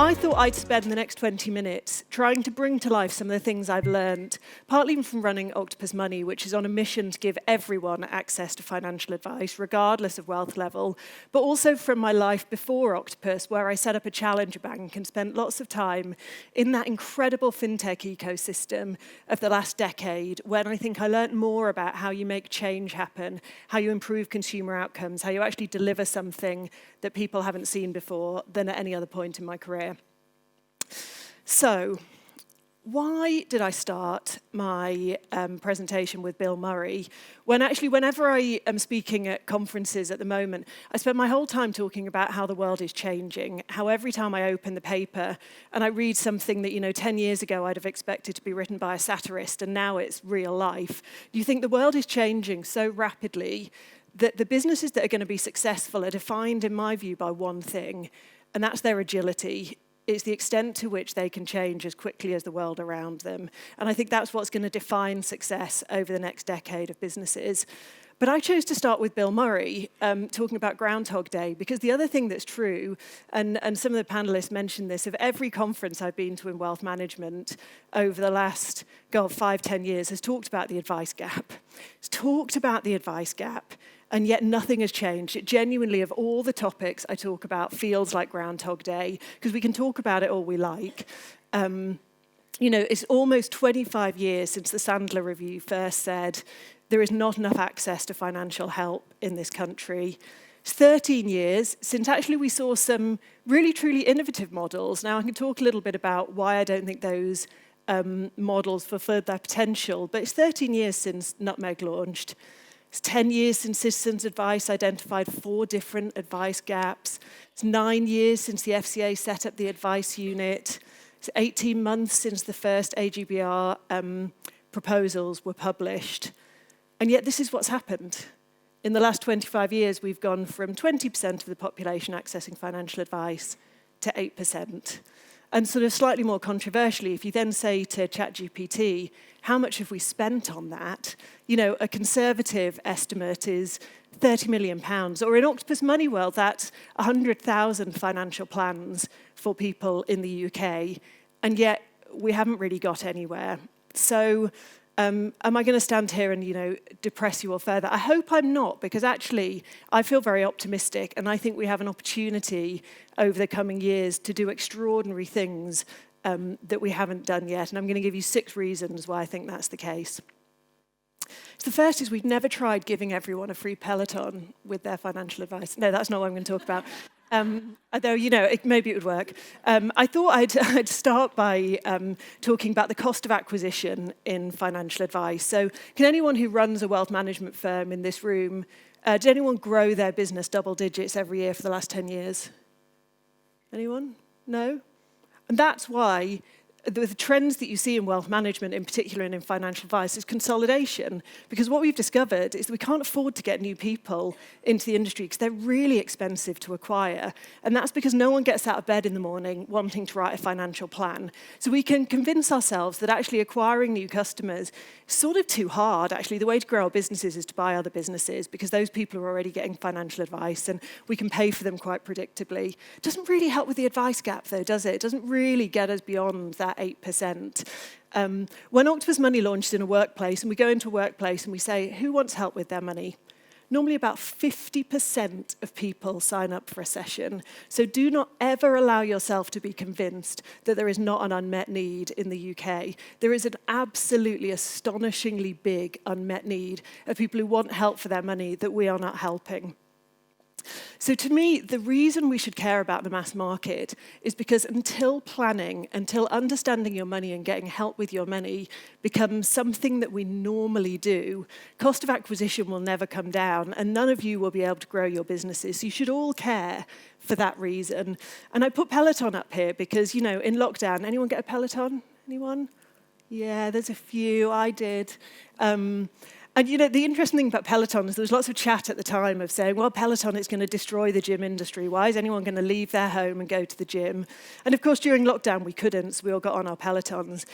I thought I'd spend the next 20 minutes trying to bring to life some of the things I've learned, partly from running Octopus Money, which is on a mission to give everyone access to financial advice, regardless of wealth level, but also from my life before Octopus, where I set up a challenger bank and spent lots of time in that incredible fintech ecosystem of the last decade, when I think I learned more about how you make change happen, how you improve consumer outcomes, how you actually deliver something that people haven't seen before than at any other point in my career. So, why did I start my presentation with Bill Murray? When actually, whenever I am speaking at conferences at the moment, I spend my whole time talking about how the world is changing, how every time I open the paper and I read something that, 10 years ago I'd have expected to be written by a satirist and now it's real life, you think the world is changing so rapidly that the businesses that are going to be successful are defined, in my view, by one thing, and that's their agility. It's the extent to which they can change as quickly as the world around them. And I think that's what's going to define success over the next decade of businesses. But I chose to start with Bill Murray, talking about Groundhog Day, because the other thing that's true, and some of the panelists mentioned this, of every conference I've been to in wealth management over the last, 5-10 years, has talked about the advice gap. It's talked about the advice gap, and yet nothing has changed. It genuinely, of all the topics I talk about, feels like Groundhog Day, because we can talk about it all we like. It's almost 25 years since the Sandler Review first said there is not enough access to financial help in this country. It's 13 years since actually we saw some really, truly innovative models. Now, I can talk a little bit about why I don't think those models fulfilled their potential, but it's 13 years since Nutmeg launched. It's 10 years since Citizens Advice identified 4 different advice gaps. It's 9 years since the FCA set up the advice unit. It's 18 months since the first AGBR proposals were published. And yet this is what's happened. In the last 25 years, we've gone from 20% of the population accessing financial advice to 8%. And sort of slightly more controversially, if you then say to ChatGPT, how much have we spent on that? A conservative estimate is £30 million. Or in Octopus Money World, that's 100,000 financial plans for people in the UK. And yet we haven't really got anywhere. So am I going to stand here and, depress you all further? I hope I'm not, because actually I feel very optimistic, and I think we have an opportunity over the coming years to do extraordinary things that we haven't done yet. And I'm going to give you 6 reasons why I think that's the case. So the first is we've never tried giving everyone a free Peloton with their financial advice. No, that's not what I'm going to talk about. Although, maybe it would work. I thought I'd start by talking about the cost of acquisition in financial advice. So can anyone who runs a wealth management firm in this room, did anyone grow their business double digits every year for the last 10 years? Anyone? No? And that's why the trends that you see in wealth management, in particular and in financial advice, is consolidation. Because what we've discovered is that we can't afford to get new people into the industry because they're really expensive to acquire. And that's because no one gets out of bed in the morning wanting to write a financial plan. So we can convince ourselves that actually acquiring new customers is sort of too hard. Actually, the way to grow our businesses is to buy other businesses, because those people are already getting financial advice and we can pay for them quite predictably. It doesn't really help with the advice gap, though, does it? It doesn't really get us beyond that 8%. When Octopus Money launched in a workplace, and we go into a workplace and we say, who wants help with their money? Normally about 50% of people sign up for a session. So do not ever allow yourself to be convinced that there is not an unmet need in the UK. There is an absolutely astonishingly big unmet need of people who want help for their money that we are not helping. So to me, the reason we should care about the mass market is because until planning, until understanding your money and getting help with your money becomes something that we normally do, cost of acquisition will never come down, and none of you will be able to grow your businesses. So you should all care for that reason. And I put Peloton up here because, in lockdown, anyone get a Peloton? Anyone? Yeah, there's a few. I did. And the interesting thing about Peloton is there was lots of chat at the time of saying, well, Peloton is going to destroy the gym industry. Why is anyone going to leave their home and go to the gym? And of course, during lockdown, we couldn't, so we all got on our Pelotons.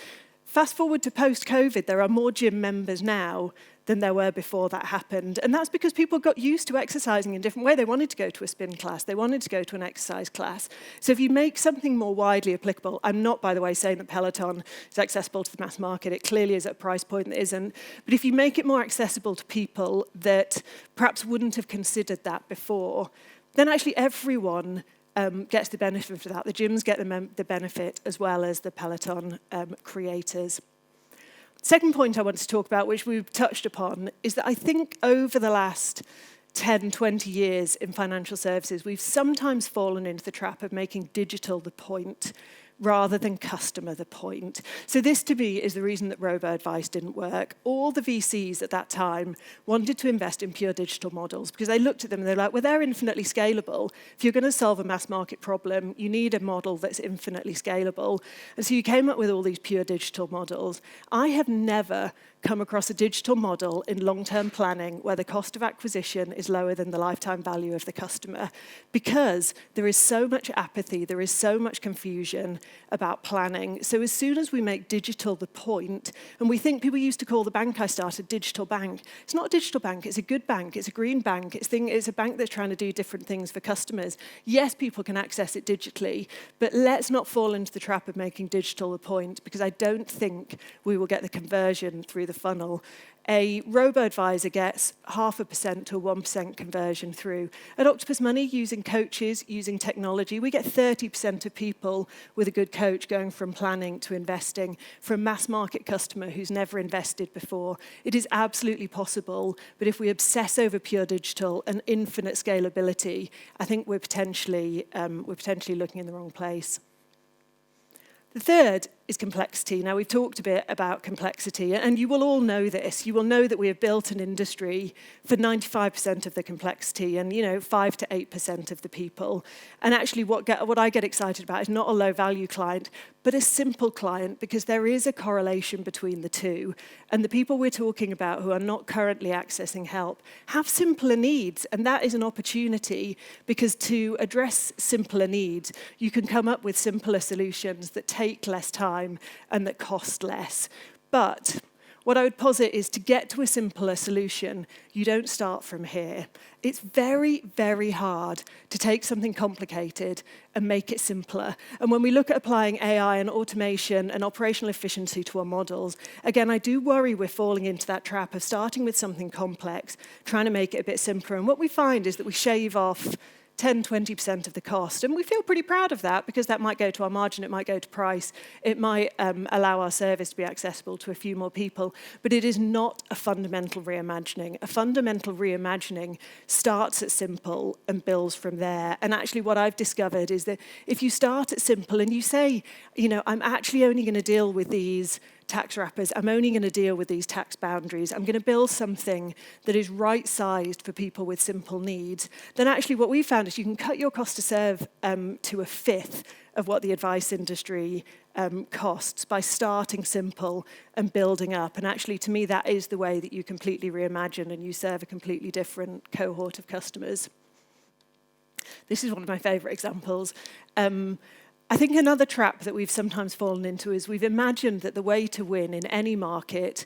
Fast forward to post-COVID, there are more gym members now than there were before that happened. And that's because people got used to exercising in a different way. They wanted to go to a spin class. They wanted to go to an exercise class. So if you make something more widely applicable, I'm not, by the way, saying that Peloton is accessible to the mass market. It clearly is at a price point that isn't. But if you make it more accessible to people that perhaps wouldn't have considered that before, then actually everyone gets the benefit of that. The gyms get the benefit as well as the Peloton creators. Second point I want to talk about, which we've touched upon, is that I think over the last 10, 20 years in financial services, we've sometimes fallen into the trap of making digital the point rather than customer the point. So this, to me, is the reason that robo-advice didn't work. All the VCs at that time wanted to invest in pure digital models because they looked at them and they're like, well, they're infinitely scalable. If you're going to solve a mass market problem, you need a model that's infinitely scalable. And so you came up with all these pure digital models. I have never come across a digital model in long-term planning where the cost of acquisition is lower than the lifetime value of the customer, because there is so much apathy, there is so much confusion about planning. So as soon as we make digital the point, and we think, people used to call the bank I started digital bank. It's not a digital bank, it's a good bank, it's a green bank, it's a bank that's trying to do different things for customers. Yes, people can access it digitally, but let's not fall into the trap of making digital the point, because I don't think we will get the conversion through the funnel. A robo-advisor gets 0.5% to 1% conversion through. At Octopus Money, using coaches, using technology, we get 30% of people with a good coach going from planning to investing, for a mass market customer who's never invested before. It is absolutely possible, but if we obsess over pure digital and infinite scalability, I think we're potentially looking in the wrong place. The third is complexity. Now, we've talked a bit about complexity, and you will all know this. You will know that we have built an industry for 95% of the complexity and, 5 to 8% of the people. And actually, what I get excited about is not a low-value client, but a simple client, because there is a correlation between the two. And the people we're talking about who are not currently accessing help have simpler needs, and that is an opportunity, because to address simpler needs, you can come up with simpler solutions that take less time and that cost less. But what I would posit is, to get to a simpler solution, you don't start from here. It's very, very hard to take something complicated and make it simpler. And when we look at applying AI and automation and operational efficiency to our models, again, I do worry we're falling into that trap of starting with something complex, trying to make it a bit simpler. And what we find is that we shave off 10, 20% of the cost. And we feel pretty proud of that, because that might go to our margin, it might go to price, it might allow our service to be accessible to a few more people. But it is not a fundamental reimagining. A fundamental reimagining starts at simple and builds from there. And actually what I've discovered is that if you start at simple and you say, I'm actually only going to deal with these tax wrappers, I'm only going to deal with these tax boundaries, I'm going to build something that is right-sized for people with simple needs, then actually what we found is you can cut your cost to serve to a fifth of what the advice industry costs by starting simple and building up. And actually, to me, that is the way that you completely reimagine and you serve a completely different cohort of customers. This is one of my favorite examples. I think another trap that we've sometimes fallen into is we've imagined that the way to win in any market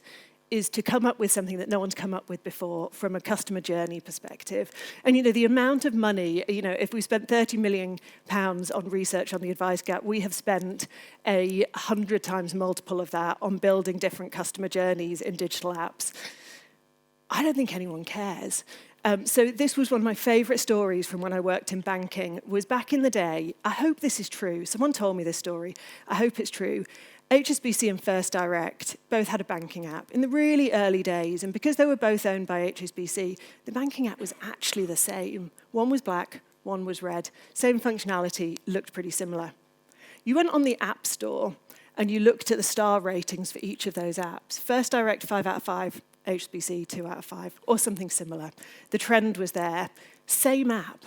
is to come up with something that no one's come up with before from a customer journey perspective. And, the amount of money, if we spent £30 million on research on the advice gap, we have spent 100 times multiple of that on building different customer journeys in digital apps. I don't think anyone cares. So this was one of my favorite stories from when I worked in banking, was back in the day. I hope this is true. Someone told me this story. I hope it's true. HSBC and First Direct both had a banking app in the really early days, and because they were both owned by HSBC, the banking app was actually the same. One was black, one was red. Same functionality, looked pretty similar. You went on the App Store and you looked at the star ratings for each of those apps. First Direct, 5 out of 5. HSBC, 2 out of 5, or something similar. The trend was there. Same app.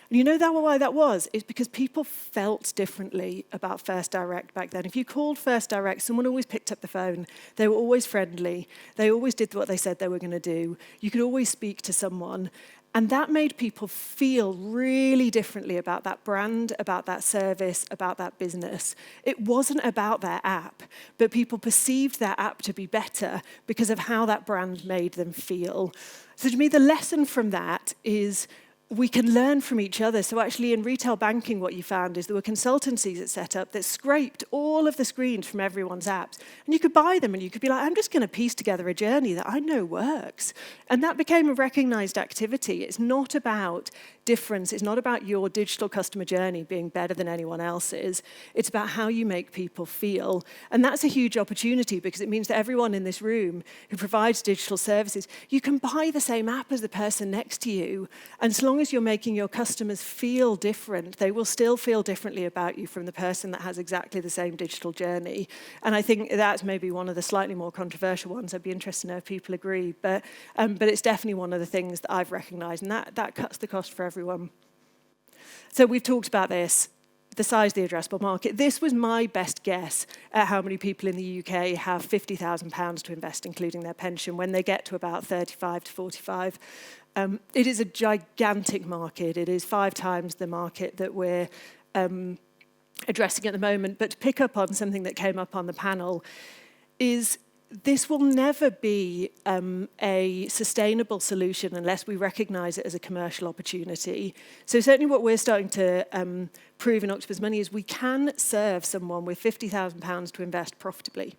And you know why that was? It's because people felt differently about First Direct back then. If you called First Direct, someone always picked up the phone. They were always friendly. They always did what they said they were going to do. You could always speak to someone. And that made people feel really differently about that brand, about that service, about that business. It wasn't about their app, but people perceived their app to be better because of how that brand made them feel. So to me, the lesson from that is we can learn from each other. So actually in retail banking, what you found is there were consultancies that set up that scraped all of the screens from everyone's apps. And you could buy them and you could be like, I'm just going to piece together a journey that I know works. And that became a recognized activity. It's not about difference. It's not about your digital customer journey being better than anyone else's. It's about how you make people feel. And that's a huge opportunity because it means that everyone in this room who provides digital services, you can buy the same app as the person next to you. And as long as you're making your customers feel different, they will still feel differently about you from the person that has exactly the same digital journey. And I think that's maybe one of the slightly more controversial ones. I'd be interested to know if people agree. But it's definitely one of the things that I've recognized, and that cuts the cost for everyone. So we've talked about this, the size of the addressable market. This was my best guess at how many people in the UK have £50,000 to invest, including their pension, when they get to about 35 to 45. It is a gigantic market. It is 5 times the market that we're addressing at the moment. But to pick up on something that came up on the panel is this will never be a sustainable solution unless we recognise it as a commercial opportunity. So certainly what we're starting to prove in Octopus Money is we can serve someone with £50,000 to invest profitably.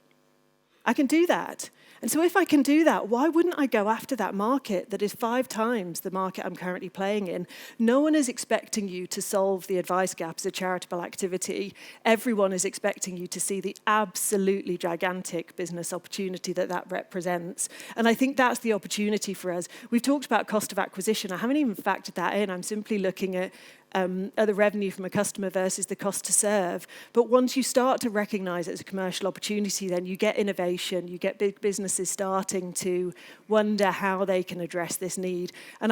I can do that. And so if I can do that, why wouldn't I go after that market that is 5 times the market I'm currently playing in? No one is expecting you to solve the advice gap as a charitable activity. Everyone is expecting you to see the absolutely gigantic business opportunity that represents. And I think that's the opportunity for us. We've talked about cost of acquisition. I haven't even factored that in. I'm simply looking at the revenue from a customer versus the cost to serve. But once you start to recognize it as a commercial opportunity, then you get innovation, you get big businesses starting to wonder how they can address this need. And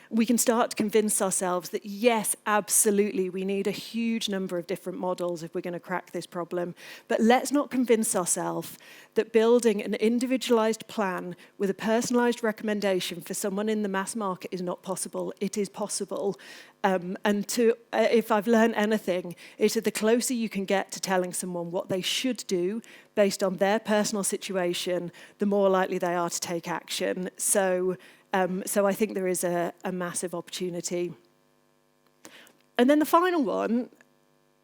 we can start to convince ourselves that yes, absolutely, we need a huge number of different models if we're going to crack this problem. But let's not convince ourselves that building an individualized plan with a personalized recommendation for someone in the mass market is not possible. It is possible. If I've learned anything, it's that the closer you can get to telling someone what they should do based on their personal situation, the more likely they are to take action. So I think there is a massive opportunity. And then the final one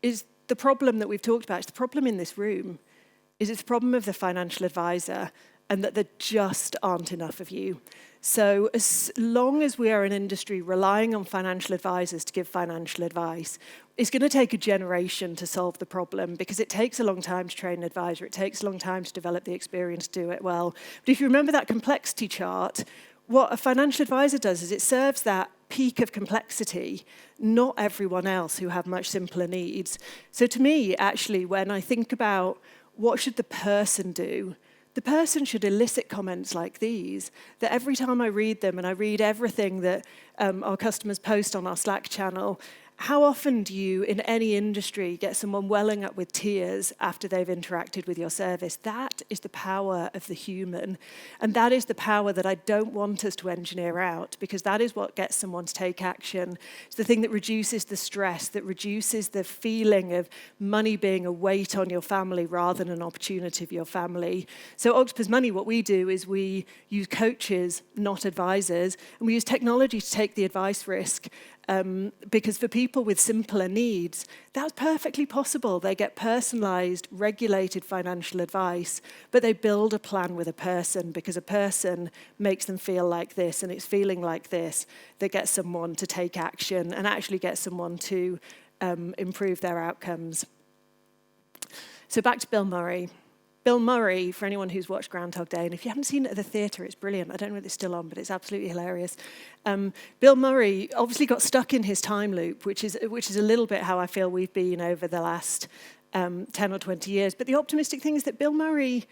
is the problem that we've talked about. It's the problem in this room. It's the problem of the financial advisor and that there just aren't enough of you. So as long as we are an industry relying on financial advisors to give financial advice, it's going to take a generation to solve the problem because it takes a long time to train an advisor. It takes a long time to develop the experience to do it well. But if you remember that complexity chart, what a financial advisor does is it serves that peak of complexity, not everyone else who have much simpler needs. So to me, actually, when I think about what should the person do, the person should elicit comments like these, that every time I read them and I read everything that our customers post on our Slack channel, how often do you, in any industry, get someone welling up with tears after they've interacted with your service? That is the power of the human. And that is the power that I don't want us to engineer out, because that is what gets someone to take action. It's the thing that reduces the stress, that reduces the feeling of money being a weight on your family rather than an opportunity for your family. So Octopus Money, what we do is we use coaches, not advisors, and we use technology to take the advice risk. Because for people with simpler needs, that's perfectly possible. They get personalized, regulated financial advice, but they build a plan with a person because a person makes them feel like this, and it's feeling like this that gets someone to take action and actually gets someone to improve their outcomes. So back to Bill Murray. Bill Murray, for anyone who's watched Groundhog Day, and if you haven't seen it at the theatre, it's brilliant. I don't know if it's still on, but it's absolutely hilarious. Bill Murray obviously got stuck in his time loop, which is a little bit how I feel we've been over the last 10 or 20 years. But the optimistic thing is that Bill Murray,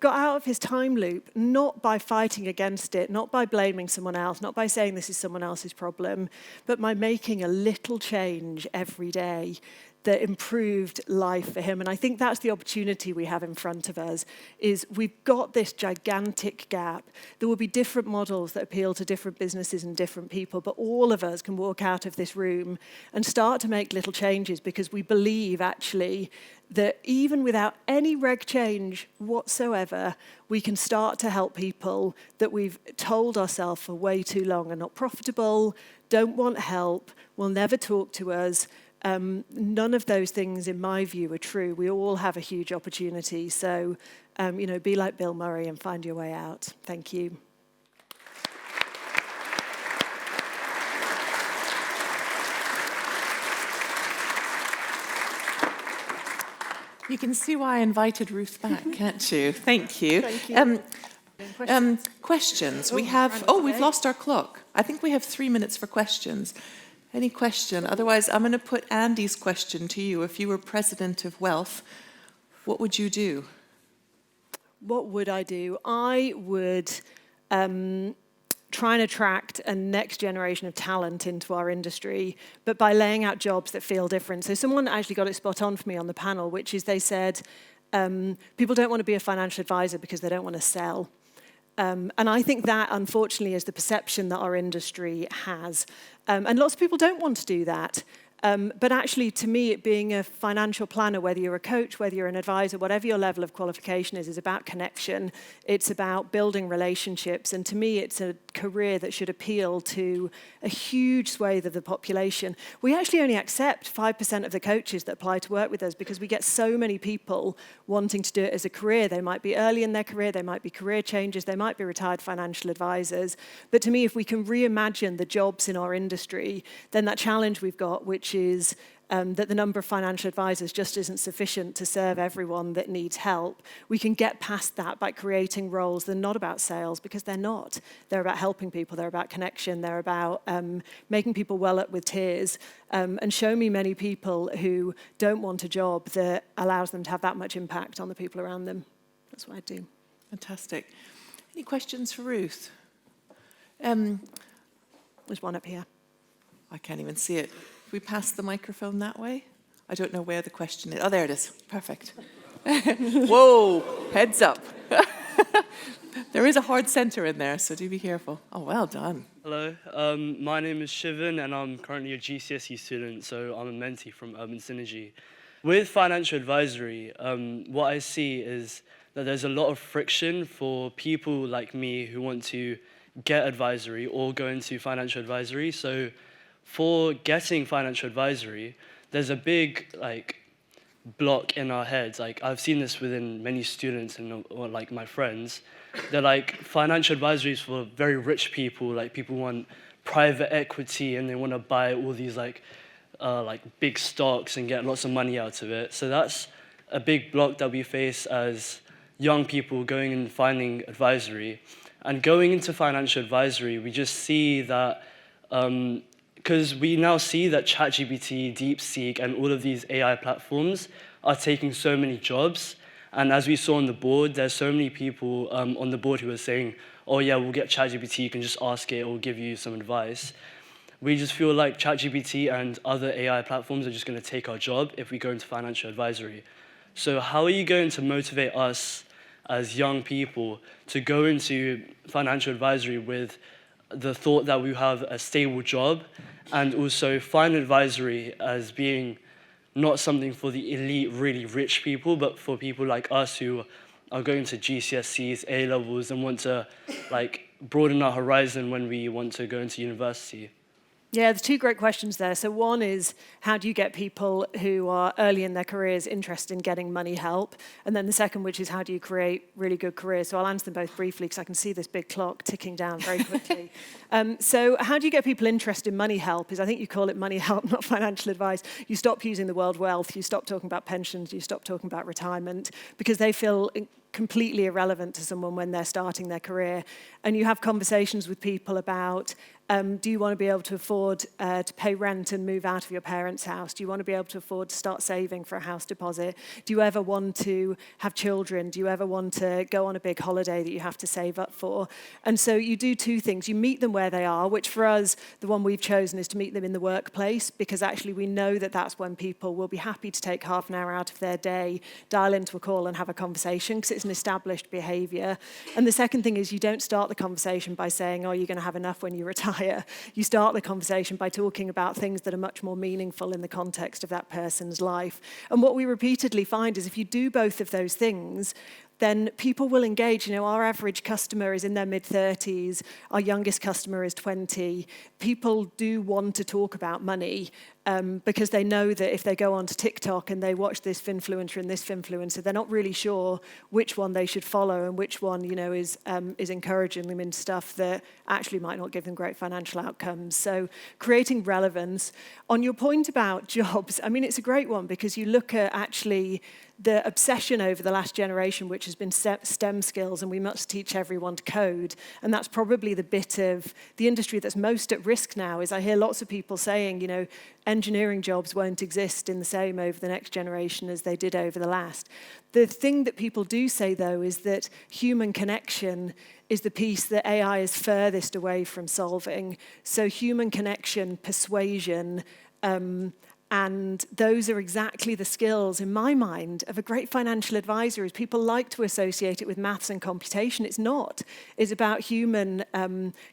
got out of his time loop, not by fighting against it, not by blaming someone else, not by saying this is someone else's problem, but by making a little change every day that improved life for him. And I think that's the opportunity we have in front of us, is we've got this gigantic gap. There will be different models that appeal to different businesses and different people, but all of us can walk out of this room and start to make little changes, because we believe actually that even without any reg change whatsoever, we can start to help people that we've told ourselves for way too long are not profitable, don't want help, will never talk to us. None of those things, in my view, are true. We all have a huge opportunity. So, be like Bill Murray and find your way out. Thank you. You can see why I invited Ruth back, can't you? Thank you. Thank you. Questions. We've lost our clock. I think we have 3 minutes for questions. Any question? Otherwise, I'm going to put Andy's question to you. If you were president of Wealth, what would you do? What would I do? I would try and attract a next generation of talent into our industry, but by laying out jobs that feel different. So someone actually got it spot on for me on the panel, which is they said, people don't want to be a financial advisor because they don't want to sell. And I think that, unfortunately, is the perception that our industry has. And lots of people don't want to do that. But actually, to me, it being a financial planner, whether you're a coach, whether you're an advisor, whatever your level of qualification is about connection. It's about building relationships. And to me, it's a career that should appeal to a huge swathe of the population. We actually only accept 5% of the coaches that apply to work with us, because we get so many people wanting to do it as a career. They might be early in their career, they might be career changers, they might be retired financial advisors. But to me, if we can reimagine the jobs in our industry, then that challenge we've got, which is that the number of financial advisors just isn't sufficient to serve everyone that needs help. We can get past that by creating roles that are not about sales, because they're not. They're about helping people, they're about connection, they're about making people well up with tears. And show me many people who don't want a job that allows them to have that much impact on the people around them. That's what I do. Fantastic. Any questions for Ruth? There's one up here. I can't even see it. We pass the microphone that way? I don't know where the question is. Oh, there it is. Perfect. Whoa, heads up. There is a hard center in there, so do be careful. Oh, well done. Hello, my name is Shivan, and I'm currently a GCSE student, so I'm a mentee from Urban Synergy. With financial advisory, what I see is that there's a lot of friction for people like me who want to get advisory or go into financial advisory. So for getting financial advisory, there's a big block in our heads. I've seen this within many students and my friends. They're financial advisory is for very rich people. People want private equity and they want to buy all these big stocks and get lots of money out of it. So that's a big block that we face as young people going and finding advisory. And going into financial advisory, we just see that because we now see that ChatGPT, DeepSeek, and all of these AI platforms are taking so many jobs. And as we saw on the board, there's so many people on the board who are saying, oh yeah, we'll get ChatGPT, you can just ask it, or give you some advice. We just feel like ChatGPT and other AI platforms are just going to take our job if we go into financial advisory. So how are you going to motivate us as young people to go into financial advisory with the thought that we have a stable job, and also find advisory as being not something for the elite, really rich people, but for people like us who are going to GCSEs, A-levels, and want to broaden our horizon when we want to go into university? Yeah, there's two great questions there. So one is, how do you get people who are early in their careers interested in getting money help? And then the second, which is, how do you create really good careers? So I'll answer them both briefly, because I can see this big clock ticking down very quickly. So how do you get people interested in money help is, I think you call it money help, not financial advice. You stop using the word wealth, you stop talking about pensions, you stop talking about retirement, because they feel completely irrelevant to someone when they're starting their career. And you have conversations with people about, do you want to be able to afford to pay rent and move out of your parents' house? Do you want to be able to afford to start saving for a house deposit? Do you ever want to have children? Do you ever want to go on a big holiday that you have to save up for? And so you do two things. You meet them where they are, which for us, the one we've chosen is to meet them in the workplace, because actually we know that that's when people will be happy to take half an hour out of their day, dial into a call and have a conversation, because it's an established behaviour. And the second thing is you don't start the conversation by saying, oh, you're going to have enough when you retire. You start the conversation by talking about things that are much more meaningful in the context of that person's life. And what we repeatedly find is if you do both of those things, then people will engage. You know, our average customer is in their mid-30s. Our youngest customer is 20. People do want to talk about money because they know that if they go onto TikTok and they watch this finfluencer and this finfluencer, they're not really sure which one they should follow and which one, you know, is encouraging them in stuff that actually might not give them great financial outcomes. So creating relevance. On your point about jobs, I mean, it's a great one because you look at actually the obsession over the last generation, which has been STEM skills, and we must teach everyone to code. And that's probably the bit of the industry that's most at risk now, is I hear lots of people saying, you know, engineering jobs won't exist in the same over the next generation as they did over the last. The thing that people do say, though, is that human connection is the piece that AI is furthest away from solving. So human connection, persuasion, and those are exactly the skills, in my mind, of a great financial advisor. Is people like to associate it with maths and computation. It's not. It's about human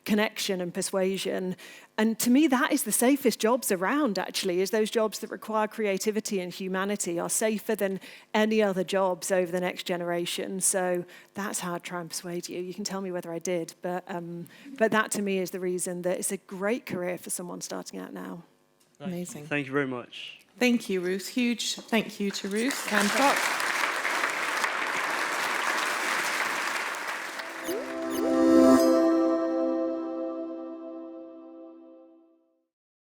connection and persuasion. And to me, that is the safest jobs around, actually, is those jobs that require creativity and humanity are safer than any other jobs over the next generation. So that's how I'd try and persuade you. You can tell me whether I did, but that to me is the reason that it's a great career for someone starting out now. Amazing. Thank you very much. Thank you, Ruth. Huge thank you to Ruth Hancock.